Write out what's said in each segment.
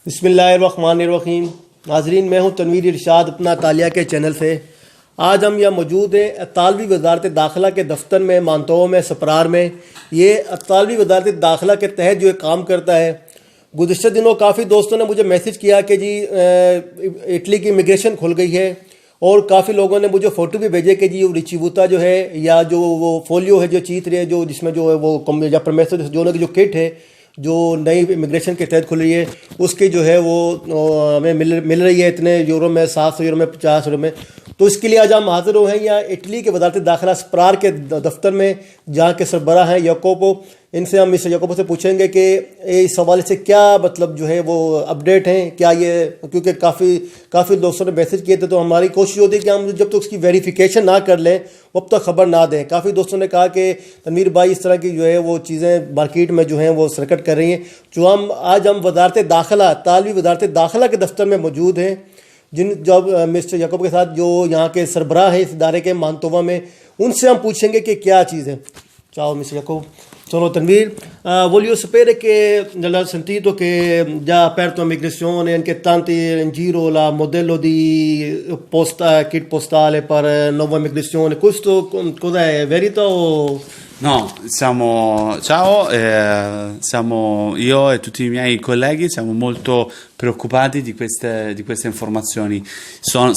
بسم اللہ الرحمن الرحیم. ناظرین، میں ہوں تنویر ارشاد اپنا تالیہ کے چینل سے. آج ہم یہاں موجود ہیں اطالوی وزارت داخلہ کے دفتر میں، مانتو میں، سپرار میں. یہ اطالوی وزارت داخلہ کے تحت جو کام کرتا ہے. گزشتہ دنوں کافی دوستوں نے مجھے میسج کیا کہ جی اٹلی کی امیگریشن کھل گئی ہے، اور کافی لوگوں نے مجھے فوٹو بھی بھیجے کہ جی وہ ریچیوتا جو ہے، یا جو وہ فولیو ہے جو چیت رہے، جو جس میں جو ہے وہ یا پرمیسر جو کٹ ہے جو نئی امیگریشن کے تحت کھل رہی ہے، اس کی جو ہے وہ ہمیں مل رہی ہے اتنے یورو میں، 700 یورو میں، 50 یورو میں. تو اس کے لیے آج ہم حاضر ہوئے ہیں یا اٹلی کے وزارت داخلہ سپرار کے دفتر میں، جہاں کے سربراہ ہیں یعقوبو. ان سے ہم مسٹر یعقوبو سے پوچھیں گے کہ اس حوالے سے کیا مطلب جو ہے وہ اپڈیٹ ہیں، کیا یہ، کیونکہ کافی دوستوں نے میسج کیے تھے، تو ہماری کوشش ہوتی ہے کہ ہم جب تک اس کی ویریفیکیشن نہ کر لیں اب تک خبر نہ دیں. کافی دوستوں نے کہا کہ تنویر بھائی اس طرح کی جو ہے وہ چیزیں مارکیٹ میں جو ہیں وہ سرکٹ کر رہی ہیں. جو آج ہم وزارت داخلہ، اطالوی وزارت داخلہ کے دفتر میں موجود ہیں، جب مسٹر یعقوب کے ساتھ جو یہاں کے سربراہ ہیں اس ادارے کے مانتووا میں، ان سے ہم پوچھیں گے کہ کیا چیز ہے. چاہو mister Yaqub. Sono Tanvir. Voglio sapere che ho sentito che già aperto immigrazione anche tanti in giro la modello di kit postale per nuova immigrazione. Questo cos'è? Verità o... No, siamo io e tutti i miei colleghi siamo molto preoccupati di queste informazioni.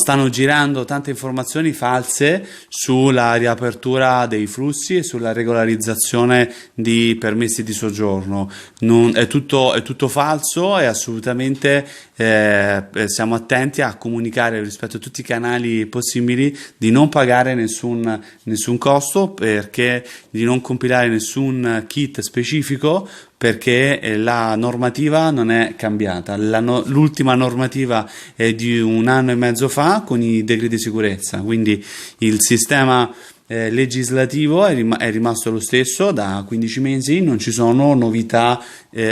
Stanno girando tante informazioni false sulla riapertura dei flussi e sulla regolarizzazione di permessi di soggiorno. È tutto falso e assolutamente siamo attenti a comunicare rispetto a tutti i canali possibili di non pagare nessun costo, perché di non compilare nessun kit specifico, perché la normativa non è cambiata. L'ultima normativa è di 1 anno e mezzo fa con i decreti di sicurezza, quindi il sistema legislativo è rimasto lo stesso da 15 mesi, non ci sono novità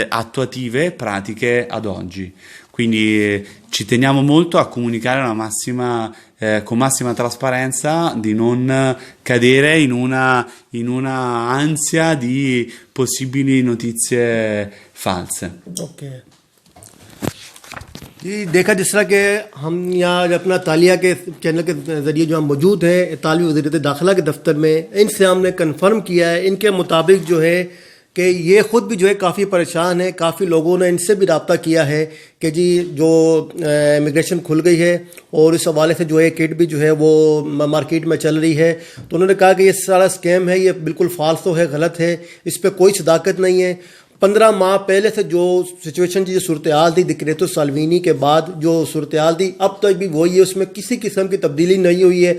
attuative pratiche ad oggi. Quindi ci teniamo molto a comunicare con massima trasparenza, di non cadere in una ansia di possibili notizie false. Okay. جی دیکھا جس طرح کہ ہم یہاں اپنا تالیہ کے channel کے ذریعے جو ہم موجود ہیں اطالوی وزارت داخلہ کے دفتر میں، ان سے ہم نے کنفرم کیا ہے، ان کے مطابق جو ہے کہ یہ خود بھی جو ہے کافی پریشان ہے. کافی لوگوں نے ان سے بھی رابطہ کیا ہے کہ جی جو امیگریشن کھل گئی ہے اور اس حوالے سے جو ہے کٹ بھی جو ہے وہ مارکیٹ میں چل رہی ہے. تو انہوں نے کہا کہ یہ سارا اسکیم ہے، یہ بالکل فالسو ہے، غلط ہے، اس پہ کوئی صداقت نہیں ہے. 15 ماہ پہلے سے جو سچویشن تھی، جو صورتحال تھی ڈکریٹو سالوینی کے بعد جو صورتحال تھی، اب تک بھی وہی ہے، اس میں کسی قسم کی تبدیلی نہیں ہوئی ہے.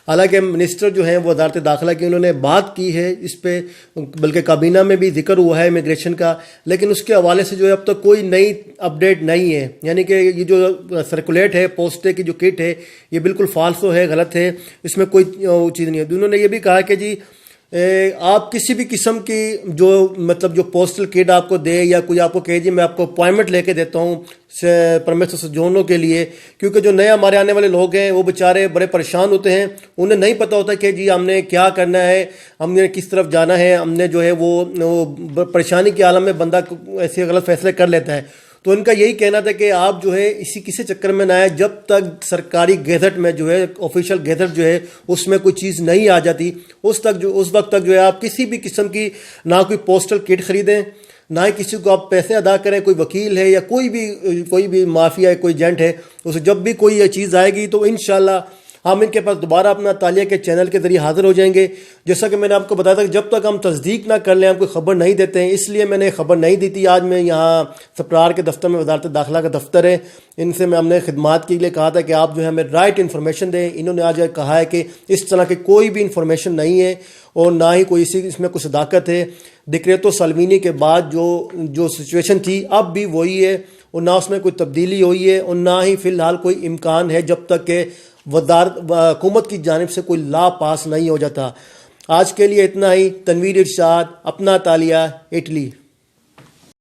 حالانکہ منسٹر جو ہیں وہ وزارت داخلہ کی، انہوں نے بات کی ہے اس پہ، بلکہ کابینہ میں بھی ذکر ہوا ہے امیگریشن کا، لیکن اس کے حوالے سے جو ہے اب تک کوئی نئی اپڈیٹ نہیں ہے. یعنی کہ یہ جو سرکولیٹ ہے پوسٹے کی جو کٹ ہے، یہ بالکل فالسو ہے، غلط ہے، اس میں کوئی چیز نہیں ہے. انہوں نے یہ بھی کہا کہ جی آپ کسی بھی قسم کی جو مطلب جو پوسٹل کٹ آپ کو دے، یا کوئی آپ کو کہے جی میں آپ کو اپوائنٹمنٹ لے کے دیتا ہوں پرمیسر سجونوں کے لیے، کیونکہ جو نئے ہمارے آنے والے لوگ ہیں وہ بیچارے بڑے پریشان ہوتے ہیں، انہیں نہیں پتہ ہوتا کہ جی ہم نے کیا کرنا ہے، ہم نے کس طرف جانا ہے. ہم نے جو ہے وہ پریشانی کے عالم میں بندہ ایسے غلط فیصلے کر لیتا ہے. تو ان کا یہی کہنا تھا کہ آپ جو ہے کسی چکر میں نہ آئے جب تک سرکاری گیزٹ میں جو ہے، آفیشیل گیزٹ جو ہے اس میں کوئی چیز نہیں آ جاتی، اس وقت تک جو ہے آپ کسی بھی قسم کی نہ کوئی پوسٹل کٹ خریدیں، نہ ہی کسی کو آپ پیسے ادا کریں. کوئی وکیل ہے یا کوئی بھی مافیا ہے، کوئی ایجنٹ ہے، اسے جب بھی کوئی یہ چیز آئے گی تو انشاءاللہ ہم ان کے پاس دوبارہ اپنا تالیہ کے چینل کے ذریعے حاضر ہو جائیں گے. جیسا کہ میں نے آپ کو بتایا تھا کہ جب تک ہم تصدیق نہ کر لیں ہم کوئی خبر نہیں دیتے ہیں، اس لیے میں نے خبر نہیں دی تھی. آج میں یہاں سپرار کے دفتر میں، وزارت داخلہ کا دفتر ہے، ان سے ہم نے خدمات کے لیے کہا تھا کہ آپ جو ہے ہمیں رائٹ انفارمیشن دیں. انہوں نے آج کہا ہے کہ اس طرح کی کوئی بھی انفارمیشن نہیں ہے، اور نہ ہی کوئی اس میں کوئی صداقت ہے. ڈکریٹو سالوینی کے بعد جو سچویشن تھی اب بھی وہی ہے، اور نہ اس میں کوئی تبدیلی ہوئی ہے، اور نہ ہی فی الحال کوئی امکان ہے جب تک کہ حکومت کی جانب سے کوئی لا پاس نہیں ہو جاتا. آج کے لیے اتنا ہی. تنویر ارشاد، اپنا تالیہ، اٹلی.